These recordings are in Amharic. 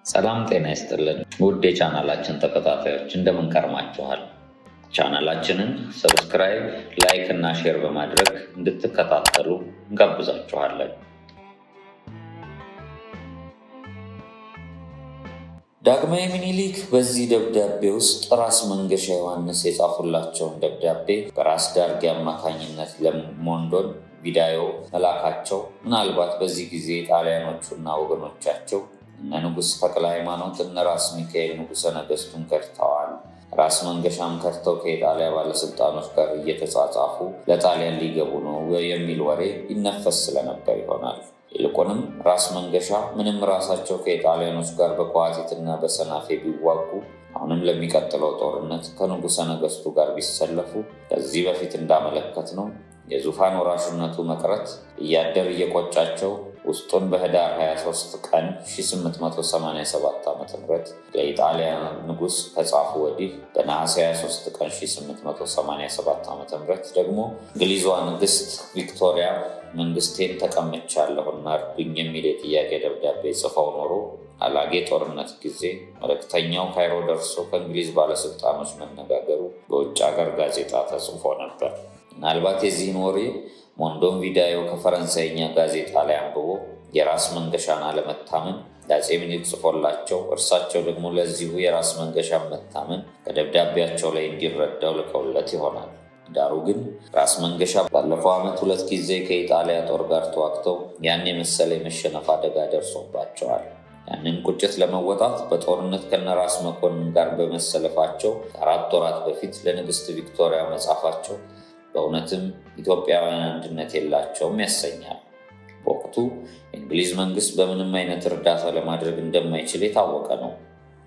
ሰላም ጤና ይስጥልን ውድ የቻናላችን ተከታታዮች እንደምን ከርማችኋል? ቻናላችንን ሰብስክራይብ፣ ላይክ እና ሼር በማድረግ እንድትከታተሉ እንጋብዛችኋለን። ዳግማዊ ምኒልክ በዚህ ደብዳቤ ውስጥ ራስ መንገሻ ዮሐንስ የጻፉላቸውን ደብዳቤ በራስ ዳርጌ አማካኝነት ለሞንዶን ቪዳዮ መላካቸው ምናልባት በዚህ ጊዜ ጣሊያኖቹና ወገኖቻቸው እነ ንጉሥ ተክለ ሃይማኖት እነ ራስ ሚካኤል ንጉሠ ነገሥቱን ከድተዋል፣ ራስ መንገሻም ከድተው ከኢጣሊያ ባለስልጣኖች ጋር እየተጻጻፉ ለጣሊያን ሊገቡ ነው የሚል ወሬ ይነፈስ ስለነበር ይሆናል። ይልቁንም ራስ መንገሻ ምንም ራሳቸው ከኢጣሊያኖች ጋር በከዋቲትና በሰናፌ ቢዋጉ አሁንም ለሚቀጥለው ጦርነት ከንጉሠ ነገሥቱ ጋር ቢሰለፉ ከዚህ በፊት እንዳመለከት ነው የዙፋን ወራሽነቱ መቅረት እያደር እየቆጫቸው ውስጡን በህዳር 23 ቀን 1887 ዓ.ም ለኢጣሊያ ንጉሥ ከጻፉ ወዲህ በነሐሴ 23 ቀን 1887 ዓ.ም ደግሞ እንግሊዟ ንግሥት ቪክቶሪያ መንግስቴን ተቀምቻለሁና እርዱኝ የሚል የጥያቄ ደብዳቤ ጽፈው ኖሮ አላጌ ጦርነት ጊዜ መልእክተኛው ካይሮ ደርሶ ከእንግሊዝ ባለስልጣኖች መነጋገሩ በውጭ ሀገር ጋዜጣ ተጽፎ ነበር። ምናልባት የዚህን ወሬ ሞንዶን ቪዳዮ ከፈረንሳይኛ ጋዜጣ ላይ አንብቦ የራስ መንገሻን አለመታመን ለአፄ ምኒልክ ጽፎላቸው እርሳቸው ደግሞ ለዚሁ የራስ መንገሻ መታመን ከደብዳቤያቸው ላይ እንዲረዳው ልከውለት ይሆናል። ዳሩ ግን ራስ መንገሻ ባለፈው ዓመት 2 ጊዜ ከኢጣሊያ ጦር ጋር ተዋግተው ያን የመሰለ የመሸነፍ አደጋ ደርሶባቸዋል። ያንን ቁጭት ለመወጣት በጦርነት ከነራስ መኮንን ጋር በመሰለፋቸው ከ4 ወራት በፊት ለንግሥት ቪክቶሪያ መጻፋቸው በእውነትም ኢትዮጵያውያን አንድነት የላቸውም ያሰኛል። በወቅቱ የእንግሊዝ መንግስት በምንም አይነት እርዳታ ለማድረግ እንደማይችል የታወቀ ነው።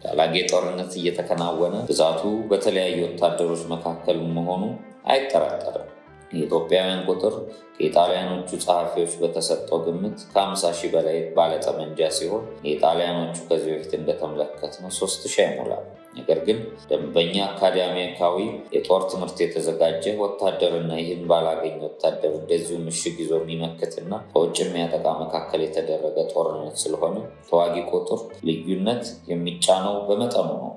የአላጌ ጦርነት እየተከናወነ ብዛቱ በተለያዩ ወታደሮች መካከል መሆኑ አይጠራጠርም። የኢትዮጵያውያን ቁጥር ከኢጣሊያኖቹ ጸሐፊዎች በተሰጠው ግምት ከ50,000 በላይ ባለጠመንጃ ሲሆን የኢጣሊያኖቹ ከዚህ በፊት እንደተመለከትነው 3,000 አይሞላም። ነገር ግን ደንበኛ አካዳሚካዊ የጦር ትምህርት የተዘጋጀ ወታደርና ይህን ባላገኘ ወታደር እንደዚሁ ምሽግ ይዞ የሚመክትና ከውጭ የሚያጠቃ መካከል የተደረገ ጦርነት ስለሆነ ተዋጊ ቁጥር ልዩነት የሚጫነው በመጠኑ ነው።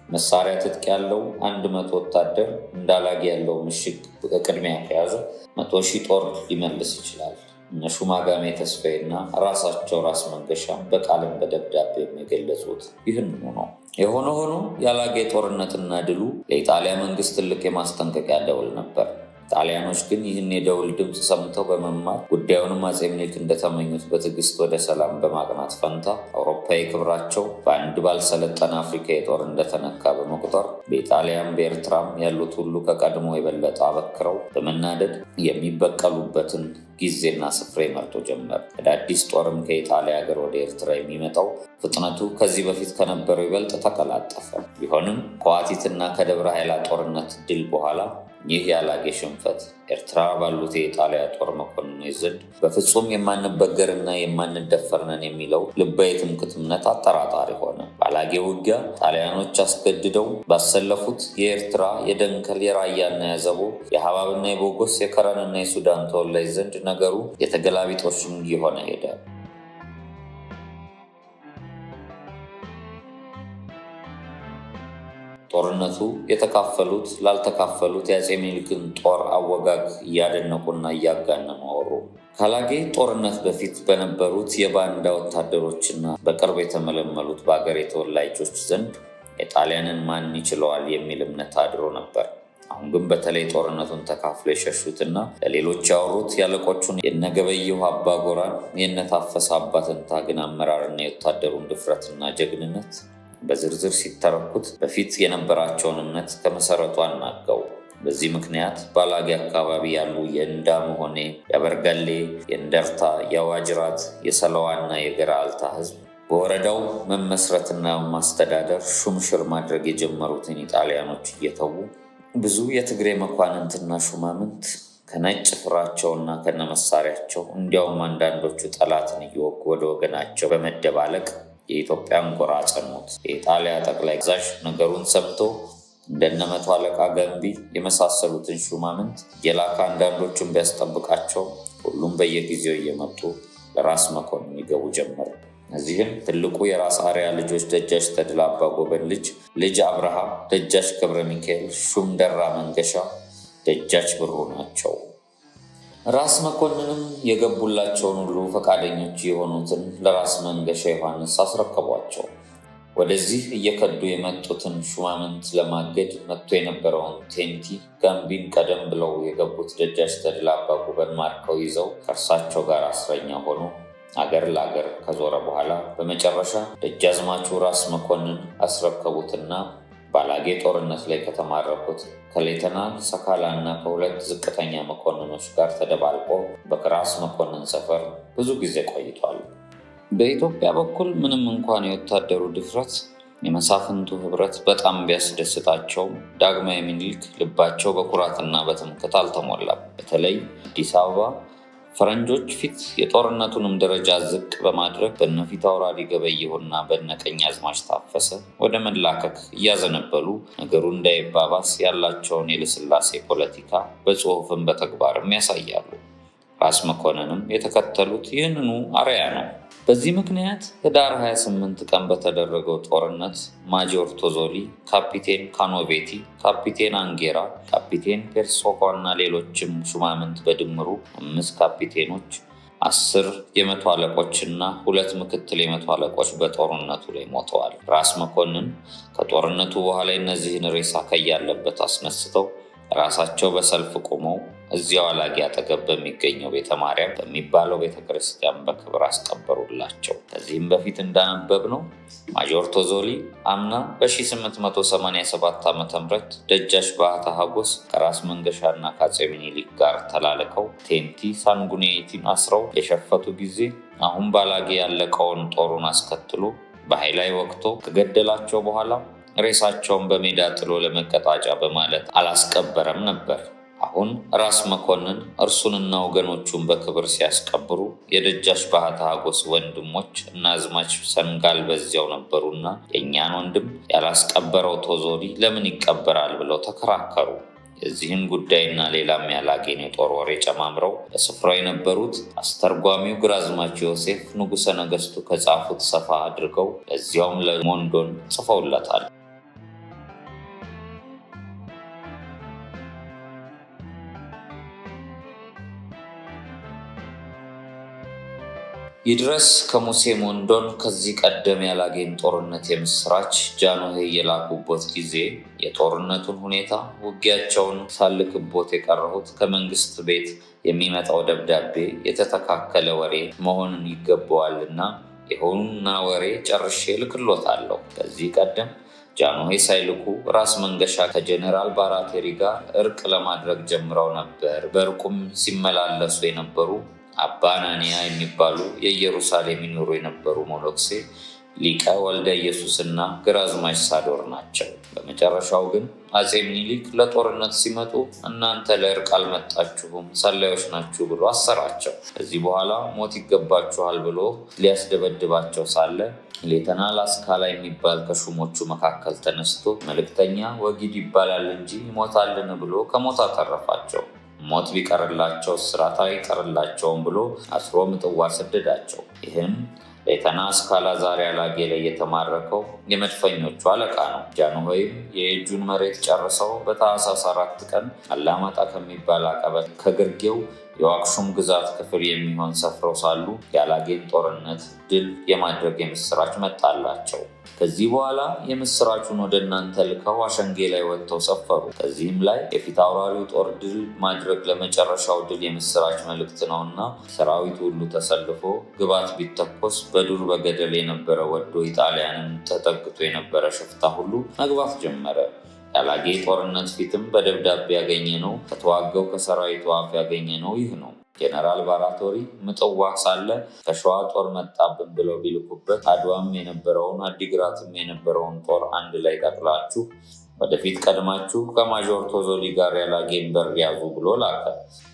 መሳሪያ ትጥቅ ያለው 100 ወታደር እንዳላጌ ያለው ምሽግ በቅድሚያ ከያዘ 100,000 ጦር ሊመልስ ይችላል። እነ ሹማጋሜ ተስፋዬና ራሳቸው ራስ መንገሻም በቃልም በደብዳቤ የገለጹት ይህንኑ ነው። የሆነ ሆኖ የአላጌ ጦርነትና ድሉ ለኢጣሊያ መንግስት ትልቅ የማስጠንቀቂያ ደውል ነበር። ጣሊያኖች ግን ይህን የደውል ድምፅ ሰምተው በመማር ጉዳዩንም አፄ ምኒልክ እንደተመኙት በትዕግስት ወደ ሰላም በማቅናት ፈንታ አውሮፓዊ ክብራቸው በአንድ ባልሰለጠነ አፍሪካ የጦር እንደተነካ በመቁጠር በኢጣሊያም በኤርትራም ያሉት ሁሉ ከቀድሞ የበለጠ አበክረው በመናደድ የሚበቀሉበትን ጊዜና ስፍራ ይመርጡ ጀመር። አዳዲስ ጦርም ከኢጣሊያ ሀገር ወደ ኤርትራ የሚመጣው ፍጥነቱ ከዚህ በፊት ከነበረው ይበልጥ ተቀላጠፈ። ቢሆንም ከዋቲትና ከደብረ ኃይላ ጦርነት ድል በኋላ ይህ የአላጌ ሽንፈት ኤርትራ ባሉት የኢጣሊያ ጦር መኮንኖች ዘንድ በፍጹም የማንበገርና የማንደፈርነን የሚለው ልባዊ ትምክህት እምነት አጠራጣሪ ሆነ። በአላጌ ውጊያ ጣሊያኖች አስገድደው ባሰለፉት የኤርትራ፣ የደንከል፣ የራያና የአዘቦ፣ የሀባብና የቦጎስ፣ የከረንና የሱዳን ተወላጅ ዘንድ ነገሩ የተገላቢጦሽ እየሆነ ሄደ። ጦርነቱ የተካፈሉት ላልተካፈሉት የአፄ ምኒልክን ጦር አወጋግ እያደነቁና እያጋነኑ አወሩ። ከአላጌ ጦርነት በፊት በነበሩት የባንዳ ወታደሮችና በቅርብ የተመለመሉት በአገር ተወላጆች ዘንድ የጣሊያንን ማን ይችለዋል የሚል እምነት አድሮ ነበር። አሁን ግን በተለይ ጦርነቱን ተካፍሎ የሸሹትና ለሌሎች ያወሩት ያለቆቹን የነገበየሁ አባጎራን የነታፈሰ አባትንታግን አመራርና የወታደሩን ድፍረትና ጀግንነት በዝርዝር ሲተረኩት በፊት የነበራቸውን እምነት ከመሰረቱ አናገው። በዚህ ምክንያት በአላጌ አካባቢ ያሉ የእንዳ መሆኔ፣ የበርገሌ፣ የእንደርታ፣ የዋጅራት፣ የሰለዋና የገራልታ ህዝብ በወረዳው መመስረትና ማስተዳደር ሹምሽር ማድረግ የጀመሩትን ኢጣሊያኖች እየተዉ ብዙ የትግሬ መኳንንትና ሹማምንት ከነጭ ፍራቸውና ከነመሳሪያቸው እንዲያውም አንዳንዶቹ ጠላትን እየወጉ ወደ ወገናቸው በመደባለቅ የኢትዮጵያን ጎራ አጸኑት። የኢጣሊያ ጠቅላይ ግዛዥ ነገሩን ሰምቶ እንደነ 100 አለቃ ገንቢ የመሳሰሉትን ሹማምንት የላካ አንዳንዶቹን ቢያስጠብቃቸው ሁሉም በየጊዜው እየመጡ ለራስ መኮንን ይገቡ ጀመሩ። እዚህም ትልቁ የራስ አርያ ልጆች ደጃች ተድላ አባጎበን ልጅ አብርሃ፣ ደጃች ገብረ ሚካኤል፣ ሹም ደራ መንገሻ፣ ደጃች ብሩ ናቸው። ራስ መኮንንም የገቡላቸውን ሁሉ ፈቃደኞች የሆኑትን ለራስ መንገሻ ዮሐንስ አስረከቧቸው። ወደዚህ እየከዱ የመጡትን ሹማምንት ለማገድ መጥቶ የነበረውን ቴንቲ ጋምቢን ቀደም ብለው የገቡት ደጃች ተድላ አባጎበን ማርከው ይዘው ከእርሳቸው ጋር እስረኛ ሆኖ አገር ለአገር ከዞረ በኋላ በመጨረሻ ደጃዝማቹ ራስ መኮንን አስረከቡትና ባላጌ ጦርነት ላይ ከተማረኩት ከሌተናል ሰካላ እና ከሁለት ዝቅተኛ መኮንኖች ጋር ተደባልቆ በራስ መኮንን ሰፈር ብዙ ጊዜ ቆይቷል። በኢትዮጵያ በኩል ምንም እንኳን የወታደሩ ድፍረት የመሳፍንቱ ህብረት በጣም ቢያስደስታቸውም ዳግማዊ ምኒልክ ልባቸው በኩራትና በትምክህት አልተሞላም። በተለይ አዲስ አበባ ፈረንጆች ፊት የጦርነቱንም ደረጃ ዝቅ በማድረግ በነፊት አውራሪ ገበየሁና በነቀኛዝማች ታፈሰ ወደ መላከክ እያዘነበሉ ነገሩ እንዳይባባስ ያላቸውን የልስላሴ ፖለቲካ በጽሑፍም በተግባርም ያሳያሉ። ራስ መኮንንም የተከተሉት ይህንኑ አርያ ነው። በዚህ ምክንያት ህዳር 28 ቀን በተደረገው ጦርነት ማጆር ቶዞሊ፣ ካፒቴን ካኖቬቲ፣ ካፒቴን አንጌራ፣ ካፒቴን ፔርሶኮ እና ሌሎችም ሹማምንት በድምሩ 5 ካፒቴኖች፣ 10 የመቶ አለቆች እና 2 ምክትል የመቶ አለቆች በጦርነቱ ላይ ሞተዋል። ራስ መኮንን ከጦርነቱ በኋላ እነዚህን ሬሳ ከያለበት አስነስተው ራሳቸው በሰልፍ ቆመው እዚያው አላጌ አጠገብ በሚገኘው ቤተ ማርያም በሚባለው ቤተ ክርስቲያን በክብር አስቀበሩላቸው። ከዚህም በፊት እንዳነበብነው ማጆር ቶዞሊ አምና በ1887 ዓ.ም ደጃች ባህታ ሀጎስ ከራስ መንገሻና ከአፄ ምኒልክ ጋር ተላልከው ቴንቲ ሳንጉኔቲን አስረው የሸፈቱ ጊዜ አሁን ባላጌ ያለቀውን ጦሩን አስከትሎ በኃይላይ ወቅቶ ከገደላቸው በኋላ ሬሳቸውን በሜዳ ጥሎ ለመቀጣጫ በማለት አላስቀበረም ነበር። አሁን ራስ መኮንን እርሱንና ወገኖቹን በክብር ሲያስቀብሩ የደጃች ባህታ ሀጎስ ወንድሞች እና አዝማች ሰንጋል በዚያው ነበሩና የእኛን ወንድም ያላስቀበረው ቶዞሊ ለምን ይቀበራል ብለው ተከራከሩ። የዚህን ጉዳይና ሌላም ያላጌን የጦር ወሬ ጨማምረው በስፍራው የነበሩት አስተርጓሚው ግራዝማች ዮሴፍ ንጉሠ ነገሥቱ ከጻፉት ሰፋ አድርገው ለዚያውም ለሞንዶን ጽፈውለታል። ይድረስ ከሙሴ ሞንዶን ከዚህ ቀደም ያላጌን ጦርነት የምስራች ጃንሆይ የላኩበት ጊዜ የጦርነቱን ሁኔታ ውጊያቸውን ሳልክቦት የቀረሁት ከመንግስት ቤት የሚመጣው ደብዳቤ የተተካከለ ወሬ መሆኑን ይገባዋልና የሆኑና ወሬ ጨርሼ ልክሎታለሁ። ከዚህ ቀደም ጃንሆይ ሳይልኩ ራስ መንገሻ ከጀኔራል ባራቴሪ ጋር እርቅ ለማድረግ ጀምረው ነበር። በእርቁም ሲመላለሱ የነበሩ አባ አናንያ የሚባሉ የኢየሩሳሌም ይኖሩ የነበሩ ሞሎክሴ ሊቀ ወልደ ኢየሱስና ግራዝማች ሳዶር ናቸው። በመጨረሻው ግን አፄ ምኒልክ ለጦርነት ሲመጡ እናንተ ለእርቅ አልመጣችሁም፣ ሰላዮች ናችሁ ብሎ አሰራቸው። ከዚህ በኋላ ሞት ይገባችኋል ብሎ ሊያስደበድባቸው ሳለ ሌተናል አስካላ የሚባል ከሹሞቹ መካከል ተነስቶ መልእክተኛ ወጊድ ይባላል እንጂ ይሞታልን ብሎ ከሞት አተረፋቸው። ሞት ቢቀርላቸው እስራት አይቀርላቸውም ብሎ አስሮ ምጽዋ ሰደዳቸው። ይህም ሌተና አስካላ ዛሬ አላጌ ላይ የተማረከው የመድፈኞቹ አለቃ ነው። ጃንሆይም የእጁን መሬት ጨርሰው በታኅሳስ 4 ቀን አላማጣ ከሚባል አቀበት ከግርጌው የዋክሹም ግዛት ክፍል የሚሆን ሰፍረው ሳሉ የአላጌን ጦርነት ድል የማድረግ የምስራች መጣላቸው። ከዚህ በኋላ የምስራቹን ወደ እናንተ ልከው አሸንጌ ላይ ወጥተው ሰፈሩ። ከዚህም ላይ የፊት አውራሪው ጦር ድል ማድረግ ለመጨረሻው ድል የምስራች መልእክት ነውና ሰራዊቱ ሁሉ ተሰልፎ ግባት ቢተኮስ በዱር በገደል የነበረ ወዶ ኢጣሊያንን ተጠግቶ የነበረ ሽፍታ ሁሉ መግባት ጀመረ። ያላጌ ጦርነት ፊትም በደብዳቤ ያገኘነው ከተዋጋው ከሰራዊቱ አፍ ያገኘነው ይህ ነው። ጄኔራል ባራቶሪ ምጽዋ ሳለ ከሸዋ ጦር መጣብን ብለው ቢልኩበት አድዋም የነበረውን አዲግራትም የነበረውን ጦር አንድ ላይ ጠቅላችሁ ወደፊት ቀድማችሁ ከማጆር ቶዞሊ ጋር ያላጌን በር ያዙ ብሎ ላከ።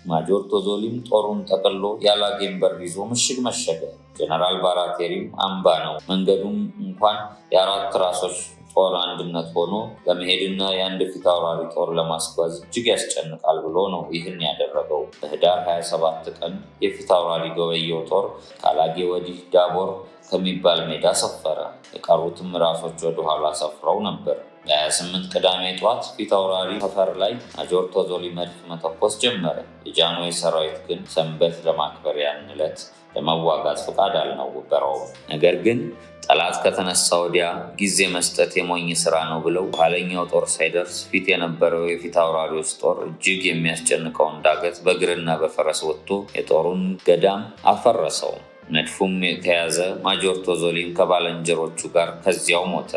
ማጆር ቶዞሊም ጦሩን ጠቅሎ ያላጌን በር ይዞ ምሽግ መሸገ። ጄኔራል ባራቴሪም አምባ ነው፣ መንገዱም እንኳን የ4 ራሶች ጦር አንድነት ሆኖ ለመሄድና የአንድ ፊት አውራሪ ጦር ለማስጓዝ እጅግ ያስጨንቃል ብሎ ነው ይህን ያደረገው። በህዳር 27 ቀን የፊት አውራሪ ገበየው ጦር ካላጌ ወዲህ ዳቦር ከሚባል ሜዳ ሰፈረ። የቀሩትም ራሶች ወደ ኋላ ሰፍረው ነበር። በ28 ቅዳሜ ጠዋት ፊት አውራሪ ሰፈር ላይ ማጆር ቶዞሊ መድፍ መተኮስ ጀመረ። የጃንሆይ ሰራዊት ግን ሰንበት ለማክበር ያን ዕለት ለመዋጋት ፈቃድ አልነበረውም። ነገር ግን ጠላት ከተነሳ ወዲያ ጊዜ መስጠት የሞኝ ስራ ነው ብለው ኋለኛው ጦር ሳይደርስ ፊት የነበረው የፊት አውራሪዎች ጦር እጅግ የሚያስጨንቀውን ዳገት በእግርና በፈረስ ወጥቶ የጦሩን ገዳም አፈረሰው። መድፉም የተያዘ ማጆር ቶዞሊም ከባልንጀሮቹ ጋር ከዚያው ሞተ።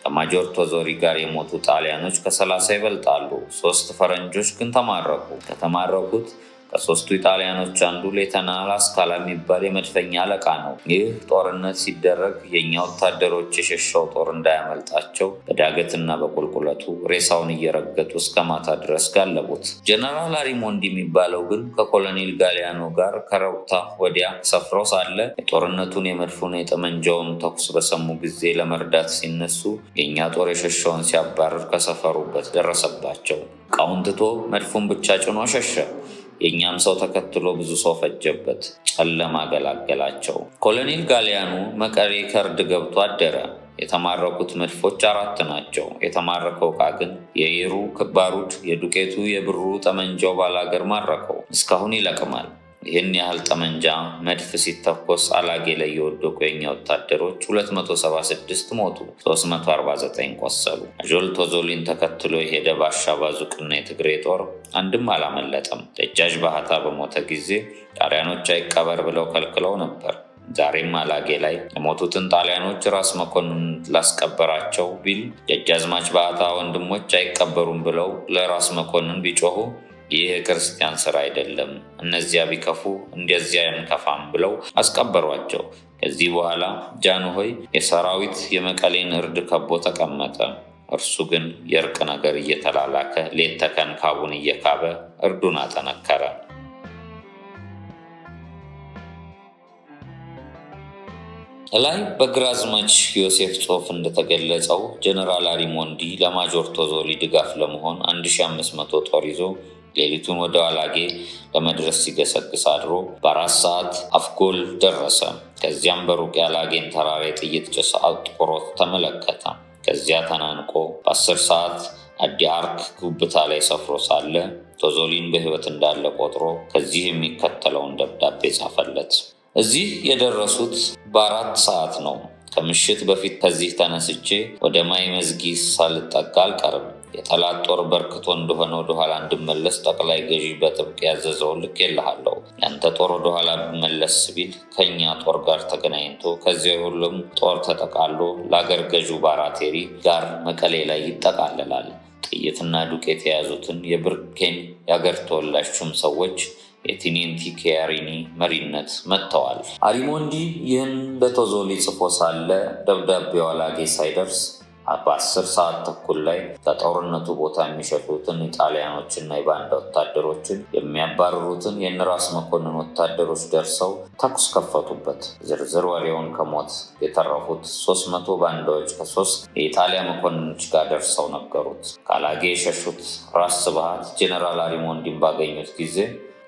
ከማጆር ቶዞሊ ጋር የሞቱ ጣሊያኖች ከ30 ይበልጣሉ። 3 ፈረንጆች ግን ተማረኩ። ከተማረኩት ከ3ቱ ጣሊያኖች አንዱ ሌተናል አስካላ የሚባል የመድፈኛ አለቃ ነው። ይህ ጦርነት ሲደረግ የእኛ ወታደሮች የሸሻው ጦር እንዳያመልጣቸው በዳገትና በቁልቁለቱ ሬሳውን እየረገጡ እስከ ማታ ድረስ ጋለቡት። ጀነራል አሪሞንዲ የሚባለው ግን ከኮሎኔል ጋሊያኖ ጋር ከረብታ ወዲያ ሰፍረው ሳለ የጦርነቱን የመድፉን የጠመንጃውን ተኩስ በሰሙ ጊዜ ለመርዳት ሲነሱ የእኛ ጦር የሸሻውን ሲያባርር ከሰፈሩበት ደረሰባቸው። እቃውን ትቶ መድፉን ብቻ ጭኖ ሸሸ። የእኛም ሰው ተከትሎ ብዙ ሰው ፈጀበት። ጨለማ ገላገላቸው። ኮሎኔል ጋሊያኑ መቀሌ ከርድ ገብቶ አደረ። የተማረኩት መድፎች 4 ናቸው። የተማረከው ዕቃ ግን የይሩ ባሩድ፣ የዱቄቱ፣ የብሩ ጠመንጃው ባላገር ማረከው። እስካሁን ይለቅማል። ይህን ያህል ጠመንጃ መድፍ ሲተኮስ አላጌ ላይ የወደቁ የኛ ወታደሮች 276 ሞቱ፣ 349 ቆሰሉ። ማጆር ቶዞሊን ተከትሎ የሄደ ባሻ ባዙቅና የትግሬ ጦር አንድም አላመለጠም። ደጃች ባህታ በሞተ ጊዜ ጣሊያኖች አይቀበር ብለው ከልክለው ነበር። ዛሬም አላጌ ላይ የሞቱትን ጣሊያኖች ራስ መኮንን ላስቀበራቸው ቢል ደጃዝማች ባህታ ወንድሞች አይቀበሩም ብለው ለራስ መኮንን ቢጮሁ ይህ የክርስቲያን ስራ አይደለም፣ እነዚያ ቢከፉ እንደዚያ አንከፋም ብለው አስቀበሯቸው። ከዚህ በኋላ ጃንሆይ የሰራዊት የመቀሌን እርድ ከቦ ተቀመጠ። እርሱ ግን የእርቅ ነገር እየተላላከ ሌት ተቀን ካቡን እየካበ እርዱን አጠነከረ። ላይ በግራዝማች ዮሴፍ ጽሑፍ እንደተገለጸው ጀነራል አሪሞንዲ ለማጆር ቶዞሊ ድጋፍ ለመሆን 1500 ጦር ይዞ ሌሊቱን ወደ አላጌ ለመድረስ ሲገሰግስ አድሮ በ4 ሰዓት አፍጎል ደረሰ። ከዚያም በሩቅ የአላጌን ተራራ የጥይት ጭስ አጥቁሮት ተመለከተ። ከዚያ ተናንቆ በ10 ሰዓት አዲ አርክ ጉብታ ላይ ሰፍሮ ሳለ ቶዞሊን በሕይወት እንዳለ ቆጥሮ ከዚህ የሚከተለውን ደብዳቤ ጻፈለት። እዚህ የደረሱት በ4 ሰዓት ነው። ከምሽት በፊት ከዚህ ተነስቼ ወደ ማይ መዝጊ ሳልጠጋ አልቀርም። የጠላት ጦር በርክቶ እንደሆነ ወደኋላ እንድመለስ ጠቅላይ ገዢ በጥብቅ ያዘዘውን ልኬልሃለሁ። ያንተ ጦር ወደኋላ መለስ ቢል ከኛ ጦር ጋር ተገናኝቶ ከዚያ ሁሉም ጦር ተጠቃሎ ለአገር ገዢው ባራቴሪ ጋር መቀሌ ላይ ይጠቃለላል። ጥይትና ዱቄት የያዙትን የብርኬን የአገር ተወላጅ ሹም ሰዎች የቲኔንቲ ኬያሪኒ መሪነት መጥተዋል። አሪሞንዲ ይህን ለቶዞሊ ጽፎ ሳለ ደብዳቤው አላጌ ሳይደርስ በ10 ሰዓት ተኩል ላይ ከጦርነቱ ቦታ የሚሸጡትን ኢጣሊያኖችና የባንዳ ወታደሮችን የሚያባርሩትን የነራስ መኮንን ወታደሮች ደርሰው ተኩስ ከፈቱበት። ዝርዝር ወሬውን ከሞት የተረፉት 300 ባንዳዎች ከ3 የኢጣሊያ መኮንኖች ጋር ደርሰው ነገሩት። ካላጌ የሸሹት ራስ ስብሃት ጀነራል አሪሞንዲን ባገኙት ጊዜ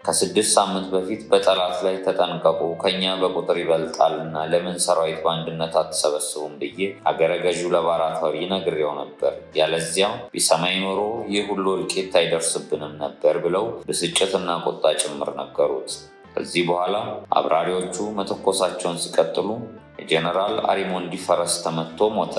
ከ6 ሳምንት በፊት በጠላት ላይ ተጠንቀቁ፣ ከኛ በቁጥር ይበልጣልና ለምን ሰራዊት በአንድነት አትሰበስቡም ብዬ አገረ ገዢው ለባራቴሪ ነግሬው ነበር። ያለዚያም ቢሰማኝ ኖሮ ይህ ሁሉ እልቂት አይደርስብንም ነበር ብለው ብስጭትና ቁጣ ጭምር ነገሩት። ከዚህ በኋላ አብራሪዎቹ መተኮሳቸውን ሲቀጥሉ የጀነራል አሪሞንዲ ፈረስ ተመቶ ሞተ።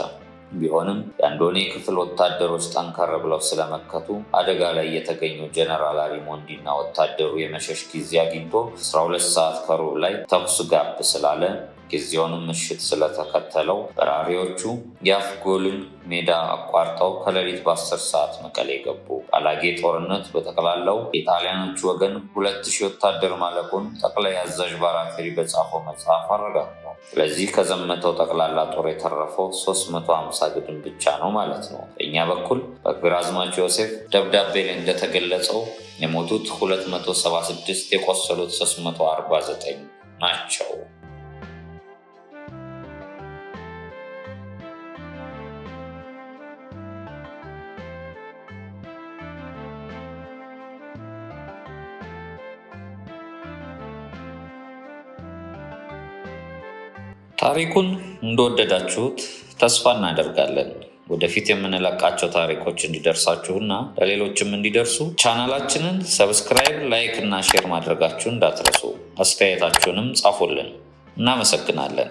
ቢሆንም የአንዶኔ ክፍል ወታደሮች ጠንከር ብለው ስለመከቱ አደጋ ላይ የተገኘው ጀነራል አሪሞንዲ እና ወታደሩ የመሸሽ ጊዜ አግኝቶ 12 ሰዓት ከሩብ ላይ ተኩስ ጋብ ስላለ ጊዜውንም ምሽት ስለተከተለው በራሪዎቹ የአፍጎልን ሜዳ አቋርጠው ከሌሊት በ10 ሰዓት መቀሌ ገቡ። አላጌ ጦርነት በጠቅላላው የጣሊያኖቹ ወገን 2000 ወታደር ማለቁን ጠቅላይ አዛዥ ባራቴሪ በጻፈው መጽሐፍ አረጋግጧል። ስለዚህ ከዘመተው ጠቅላላ ጦር የተረፈው 350 ግድም ብቻ ነው ማለት ነው። በእኛ በኩል በግራዝማች ዮሴፍ ደብዳቤ ላይ እንደተገለጸው የሞቱት 276፣ የቆሰሉት 349 ናቸው። ታሪኩን እንደወደዳችሁት ተስፋ እናደርጋለን። ወደፊት የምንለቃቸው ታሪኮች እንዲደርሳችሁና ለሌሎችም እንዲደርሱ ቻናላችንን ሰብስክራይብ፣ ላይክ እና ሼር ማድረጋችሁን እንዳትረሱ። አስተያየታችሁንም ጻፉልን። እናመሰግናለን።